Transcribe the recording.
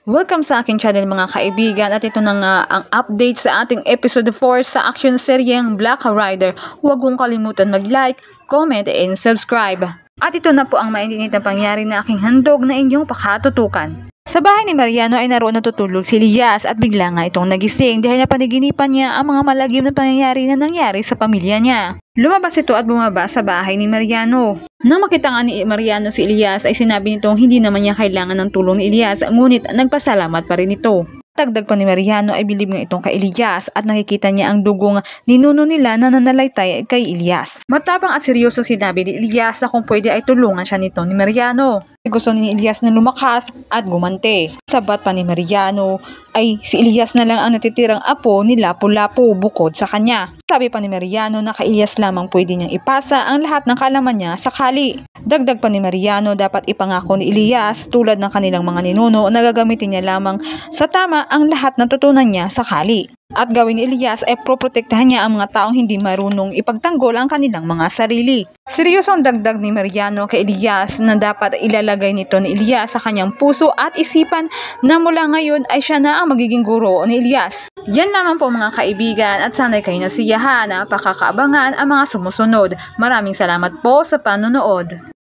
Welcome sa aking channel mga kaibigan at ito na nga ang update sa ating episode 4 sa action seryeng Black Rider. Huwag kong kalimutan mag-like, comment, and subscribe. At ito na po ang mainit na pangyari na aking handog na inyong pakatutukan. Sa bahay ni Mariano ay naroon natutulog si Elias at bigla nga itong nagising dahil napanaginipan niya ang mga malagim na pangyayari na nangyari sa pamilya niya. Lumabas ito at bumaba sa bahay ni Mariano. Nang makita nga ni Mariano si Elias ay sinabi nitong hindi naman niya kailangan ng tulong ni Elias ngunit nagpasalamat pa rin ito. Dagdag pa ni Mariano ay bilib nga itong kay Elias at nakikita niya ang dugong ninuno nila na nananalaytay kay Elias. Matapang at seryoso sinabi ni Elias na kung pwede ay tulungan siya nito ni Mariano. Gusto ni Elias na lumakas at gumante. Sabat pa ni Mariano ay si Elias na lang ang natitirang apo ni Lapu-Lapu bukod sa kanya. Sabi pa ni Mariano na kay Elias lamang pwede niyang ipasa ang lahat ng kalaman niya sa kali. Dagdag pa ni Mariano dapat ipangako ni Elias tulad ng kanilang mga ninuno na gagamitin niya lamang sa tama ang lahat ng tutunan niya sa kali. At gawin ni Elias ay proprotektahan niya ang mga taong hindi marunong ipagtanggol ang kanilang mga sarili. Seryosong dagdag ni Mariano kay Elias na dapat ilalagay nito ni Elias sa kanyang puso at isipan na mula ngayon ay siya na ang magiging guro ni Elias. Yan lamang po mga kaibigan at sana'y kayo nasiyahan na pakakaabangan ang mga sumusunod. Maraming salamat po sa panonood.